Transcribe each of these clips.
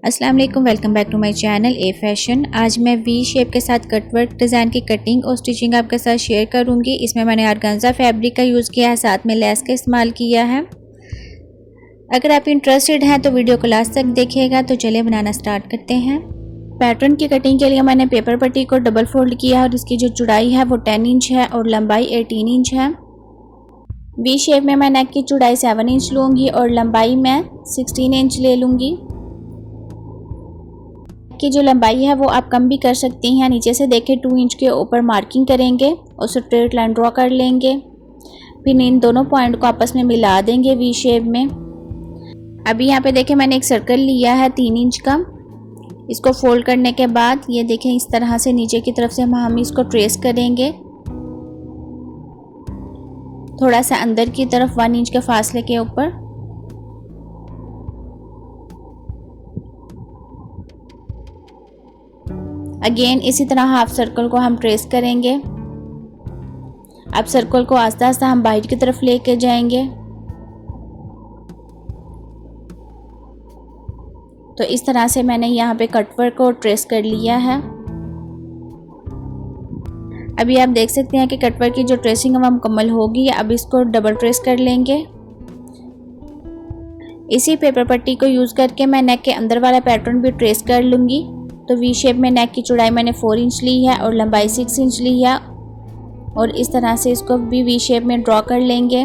अस्सलाम वालेकुम, welcome back to my channel a fashion. आज मैं वी शेप के साथ कटवर्क डिज़ाइन की कटिंग और स्टिचिंग आपके साथ शेयर करूंगी। इसमें मैंने ऑर्गेन्जा फैब्रिक का यूज़ किया है, साथ में लेस का इस्तेमाल किया है। अगर आप इंटरेस्टेड हैं तो वीडियो को लास्ट तक देखिएगा। तो चलिए बनाना स्टार्ट करते हैं। पैटर्न की कटिंग के लिए मैंने पेपर पट्टी को डबल फोल्ड किया और इसकी जो चौड़ाई है वो 10 इंच है और लंबाई 18 इंच है। वी शेप में मैं नेक की चौड़ाई 7 इंच लूँगी और लंबाई मैं 16 इंच ले लूँगी। की जो लंबाई है वो आप कम भी कर सकती हैं। नीचे से देखें 2 इंच के ऊपर मार्किंग करेंगे और स्ट्रेट लाइन ड्रॉ कर लेंगे। फिर इन दोनों पॉइंट को आपस में मिला देंगे वी शेप में। अभी यहाँ पे देखें मैंने एक सर्कल लिया है 3 इंच का। इसको फोल्ड करने के बाद ये देखें इस तरह से नीचे की तरफ से हम इसको ट्रेस करेंगे। थोड़ा सा अंदर की तरफ 1 इंच के फासले के ऊपर। अगेन इसी तरह हाफ सर्कल को हम ट्रेस करेंगे। अब सर्कल को आस्ते आस्ते हम बाहर की तरफ लेके जाएंगे। तो इस तरह से मैंने यहाँ पे कटवर्क को ट्रेस कर लिया है। अभी आप देख सकते हैं कि कटवर्क की जो ट्रेसिंग है वो मुकम्मल होगी। अब इसको डबल ट्रेस कर लेंगे। इसी पेपर पट्टी को यूज़ करके मैं नेक के अंदर वाला पैटर्न भी ट्रेस कर लूँगी। तो वी शेप में नेक की चौड़ाई मैंने 4 इंच ली है और लंबाई 6 इंच ली है और इस तरह से इसको भी वी शेप में ड्रॉ कर लेंगे।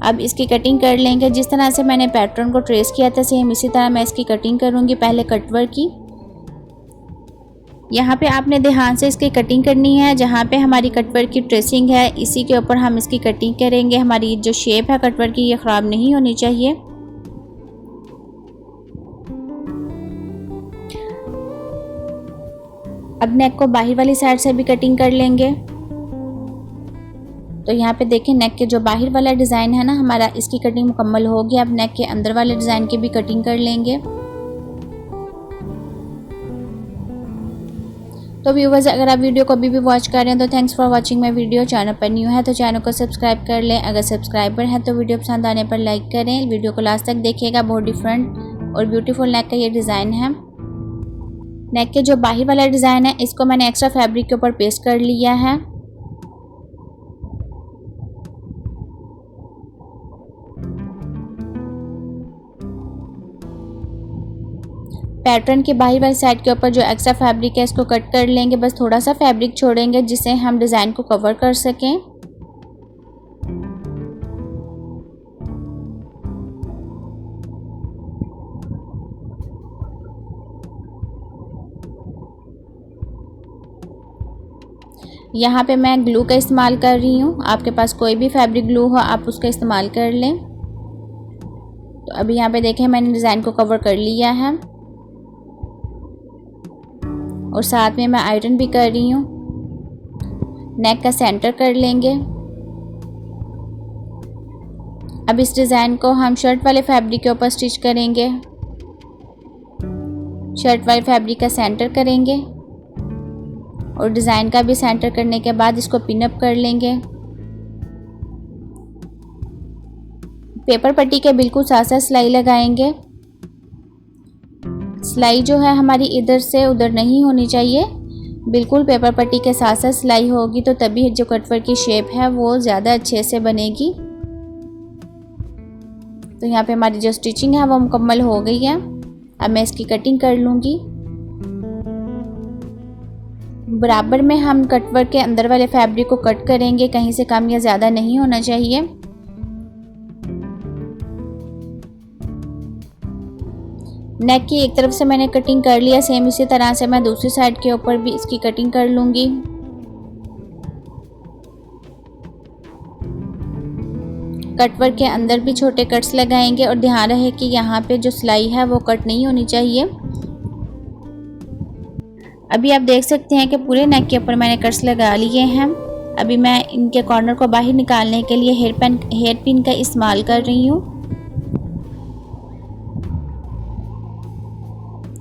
अब इसकी कटिंग कर लेंगे। जिस तरह से मैंने पैटर्न को ट्रेस किया था सेम इसी तरह मैं इसकी कटिंग करूँगी। पहले कटवर्क की यहाँ पे आपने ध्यान से इसकी कटिंग करनी है। जहाँ पे हमारी कटवर्क की ट्रेसिंग है इसी के ऊपर हम इसकी कटिंग करेंगे। हमारी जो शेप है कटवर्क की ये ख़राब नहीं होनी चाहिए। अब नेक को बाहर वाली साइड से भी कटिंग कर लेंगे। तो यहाँ पे देखें नेक के जो बाहर वाला डिज़ाइन है ना हमारा, इसकी कटिंग मुकम्मल होगी। अब नेक के अंदर वाले डिज़ाइन की भी कटिंग कर लेंगे। तो व्यूवर्स, अगर आप वीडियो को अभी भी वॉच कर रहे हैं तो thanks for watching my video. Channel पर न्यू है तो चैनल को सब्सक्राइब कर लें। अगर सब्सक्राइबर हैं तो वीडियो पसंद आने पर लाइक करें। वीडियो को लास्ट तक देखिएगा। बहुत डिफरेंट और ब्यूटीफुल नेक का ये डिज़ाइन है। नेक के जो बाहर वाला डिज़ाइन है इसको मैंने एक्स्ट्रा फैब्रिक के ऊपर पेस्ट कर लिया है। पैटर्न के बाहर वाली साइड के ऊपर जो एक्स्ट्रा फैब्रिक है इसको कट कर लेंगे। बस थोड़ा सा फैब्रिक छोड़ेंगे जिससे हम डिज़ाइन को कवर कर सकें। यहाँ पे मैं ग्लू का इस्तेमाल कर रही हूँ। आपके पास कोई भी फैब्रिक ग्लू हो आप उसका इस्तेमाल कर लें। तो अभी यहाँ पे देखें मैंने डिज़ाइन को कवर कर लिया है और साथ में मैं आयरन भी कर रही हूँ। नेक का सेंटर कर लेंगे। अब इस डिज़ाइन को हम शर्ट वाले फैब्रिक के ऊपर स्टिच करेंगे। शर्ट वाले फैब्रिक का सेंटर करेंगे और डिज़ाइन का भी सेंटर करने के बाद इसको पिन अप कर लेंगे। पेपर पट्टी के बिल्कुल साथ साथ सिलाई लगाएंगे। सिलाई जो है हमारी इधर से उधर नहीं होनी चाहिए, बिल्कुल पेपर पट्टी के साथ साथ सिलाई होगी तो तभी जो कटवर्क की शेप है वो ज़्यादा अच्छे से बनेगी। तो यहाँ पे हमारी जो स्टिचिंग है वो मुकम्मल हो गई है। अब मैं इसकी कटिंग कर लूँगी। बराबर में हम कटवर्क के अंदर वाले फैब्रिक को कट करेंगे, कहीं से कम या ज़्यादा नहीं होना चाहिए। नेक की एक तरफ से मैंने कटिंग कर लिया, सेम इसी तरह से मैं दूसरी साइड के ऊपर भी इसकी कटिंग कर लूँगी। कटवर्क के अंदर भी छोटे कट्स लगाएंगे और ध्यान रहे कि यहाँ पे जो सिलाई है वो कट नहीं होनी चाहिए। अभी आप देख सकते हैं कि पूरे नेक के ऊपर मैंने कट्स लगा लिए हैं। अभी मैं इनके कॉर्नर को बाहर निकालने के लिए हेयर पिन का इस्तेमाल कर रही हूँ।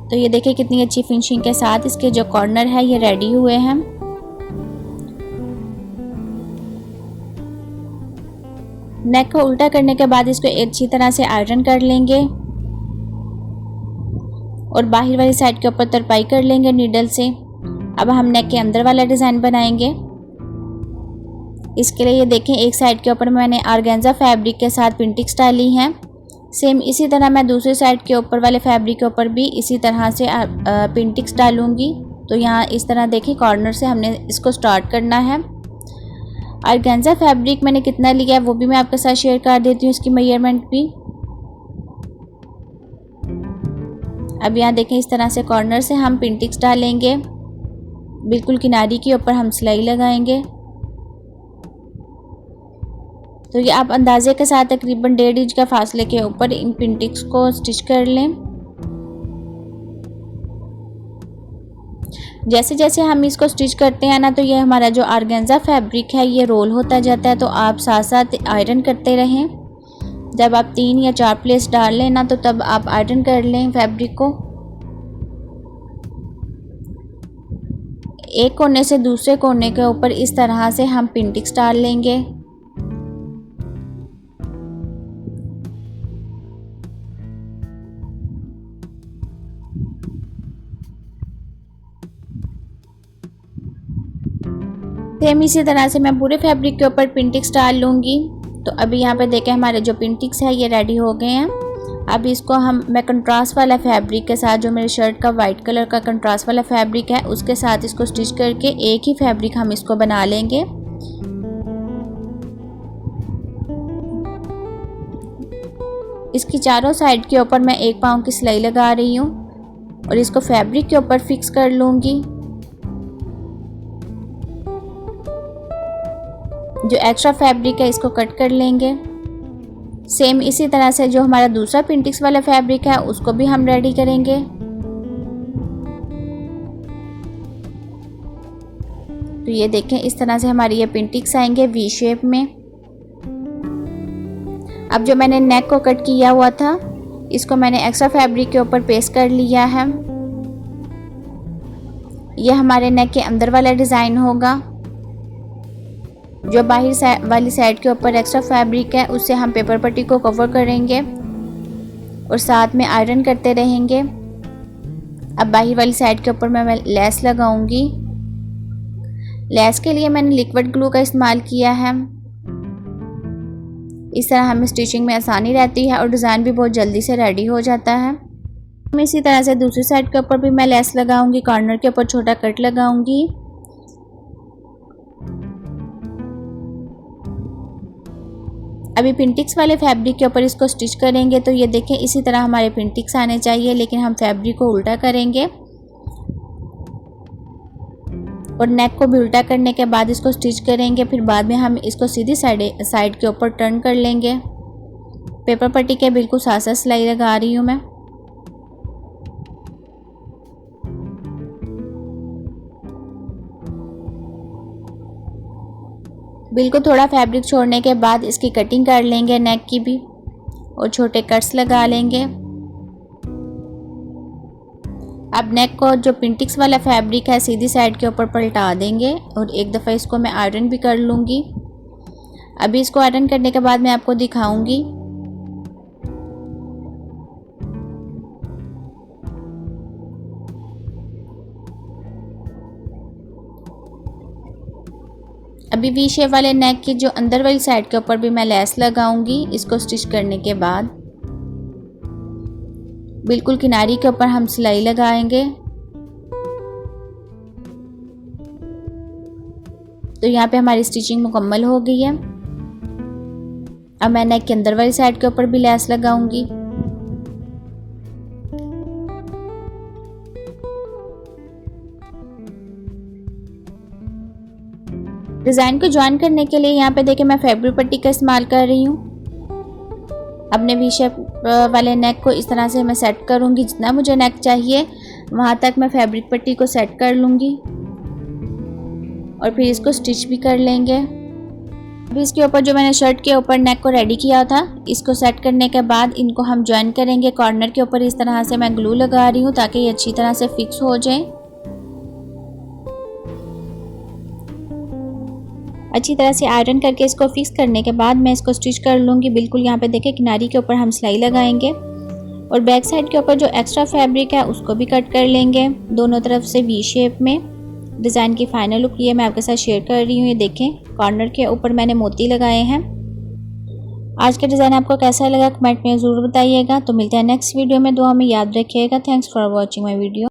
तो ये देखिए कितनी अच्छी फिनिशिंग के साथ इसके जो कॉर्नर है ये रेडी हुए हैं। नेक को उल्टा करने के बाद इसको अच्छी तरह से आयरन कर लेंगे और बाहर वाली साइड के ऊपर तरपाई कर लेंगे नीडल से। अब हम नेक के अंदर वाला डिज़ाइन बनाएंगे। इसके लिए ये देखें, एक साइड के ऊपर मैंने ऑर्गेन्जा फैब्रिक के साथ पिंटिक्स डाली हैं। सेम इसी तरह मैं दूसरी साइड के ऊपर वाले फैब्रिक के ऊपर भी इसी तरह से पिंटिक्स डालूंगी। तो यहाँ इस तरह देखिए, कॉर्नर से हमने इसको स्टार्ट करना है। ऑर्गेन्जा फैब्रिक मैंने कितना लिया है वो भी मैं आपके साथ शेयर कर देती हूँ, इसकी मेजरमेंट भी। अब यहाँ देखें, इस तरह से कॉर्नर से हम पिंटिक्स डालेंगे, बिल्कुल किनारी के ऊपर हम सिलाई लगाएंगे। तो ये आप अंदाजे के साथ तकरीबन 1.5 इंच का फासले के ऊपर इन पिंटिक्स को स्टिच कर लें। जैसे जैसे हम इसको स्टिच करते हैं ना, तो ये हमारा जो ऑर्गेन्जा फैब्रिक है ये रोल होता जाता है। तो आप साथ साथ आयरन करते रहें। जब आप 3 या 4 प्लेट्स डाल लें ना, तो तब आप आयरन कर लें फैब्रिक को। एक कोने से दूसरे कोने के ऊपर इस तरह से हम पिंटिक्स डाल लेंगे। सेम इसी तरह से मैं पूरे फैब्रिक के ऊपर पिंटिक्स डाल लूँगी। तो अभी यहाँ पे देखें, हमारे जो पिंटिक्स है ये रेडी हो गए हैं। अब इसको मैं कंट्रास्ट वाला फैब्रिक के साथ, जो मेरे शर्ट का वाइट कलर का कंट्रास्ट वाला फैब्रिक है, उसके साथ इसको स्टिच करके एक ही फैब्रिक हम इसको बना लेंगे। इसकी चारों साइड के ऊपर मैं 1 पाँव की सिलाई लगा रही हूँ और इसको फैब्रिक के ऊपर फिक्स कर लूँगी। जो एक्स्ट्रा फैब्रिक है इसको कट कर लेंगे। सेम इसी तरह से जो हमारा दूसरा पिंटिक्स वाला फैब्रिक है उसको भी हम रेडी करेंगे। तो ये देखें, इस तरह से हमारी ये पिंटिक्स आएंगे वी शेप में। अब जो मैंने नेक को कट किया हुआ था, इसको मैंने एक्स्ट्रा फैब्रिक के ऊपर पेस्ट कर लिया है। ये हमारे नेक के अंदर वाला डिज़ाइन होगा। जो बाहर वाली साइड के ऊपर एक्स्ट्रा फैब्रिक है उससे हम पेपर पट्टी को कवर करेंगे और साथ में आयरन करते रहेंगे। अब बाहर वाली साइड के ऊपर मैं लेस लगाऊंगी। लेस के लिए मैंने लिक्विड ग्लू का इस्तेमाल किया है। इस तरह हमें स्टिचिंग में आसानी रहती है और डिज़ाइन भी बहुत जल्दी से रेडी हो जाता है। इसी तरह से दूसरी साइड के ऊपर भी मैं लेस लगाऊंगी, कॉर्नर के ऊपर छोटा कट लगाऊंगी। अभी पिंटिक्स वाले फैब्रिक के ऊपर इसको स्टिच करेंगे। तो ये देखें, इसी तरह हमारे पिंटिक्स आने चाहिए, लेकिन हम फैब्रिक को उल्टा करेंगे और नेक को भी उल्टा करने के बाद इसको स्टिच करेंगे। फिर बाद में हम इसको सीधी साइड के ऊपर टर्न कर लेंगे। पेपर पट्टी के बिल्कुल साथ साथ सिलाई लगा रही हूँ मैं। बिल्कुल थोड़ा फैब्रिक छोड़ने के बाद इसकी कटिंग कर लेंगे नेक की भी, और छोटे कट्स लगा लेंगे। अब नेक को जो पिंटिक्स वाला फैब्रिक है सीधी साइड के ऊपर पलटा देंगे और एक दफ़ा इसको मैं आयरन भी कर लूँगी। अभी इसको आयरन करने के बाद मैं आपको दिखाऊंगी। अभी वी शेप वाले नेक की जो अंदर वाली साइड के ऊपर भी मैं लेस लगाऊंगी। इसको स्टिच करने के बाद बिल्कुल किनारी के ऊपर हम सिलाई लगाएंगे। तो यहाँ पे हमारी स्टिचिंग मुकम्मल हो गई है। अब मैं नेक के अंदर वाली साइड के ऊपर भी लेस लगाऊंगी। डिज़ाइन को ज्वाइन करने के लिए यहाँ पे देखिए मैं फैब्रिक पट्टी का इस्तेमाल कर रही हूँ। अपने वी शेप वाले नेक को इस तरह से मैं सेट करूँगी। जितना मुझे नेक चाहिए वहाँ तक मैं फैब्रिक पट्टी को सेट कर लूँगी और फिर इसको स्टिच भी कर लेंगे। अभी इसके ऊपर जो मैंने शर्ट के ऊपर नेक को रेडी किया था, इसको सेट करने के बाद इनको हम ज्वाइन करेंगे। कॉर्नर के ऊपर इस तरह से मैं ग्लू लगा रही हूँ ताकि ये अच्छी तरह से फिक्स हो जाए। अच्छी तरह से आयरन करके इसको फिक्स करने के बाद मैं इसको स्टिच कर लूँगी। बिल्कुल यहाँ पे देखें किनारी के ऊपर हम सिलाई लगाएंगे और बैक साइड के ऊपर जो एक्स्ट्रा फैब्रिक है उसको भी कट कर लेंगे दोनों तरफ से वी शेप में। डिज़ाइन की फाइनल लुक ये मैं आपके साथ शेयर कर रही हूँ। ये देखें कॉर्नर के ऊपर मैंने मोती लगाए हैं। आज का डिज़ाइन आपको कैसा लगा कमेंट में ज़रूर बताइएगा। तो मिलते हैं नेक्स्ट वीडियो में। दुआ में याद रखिएगा। Thanks for watching my video.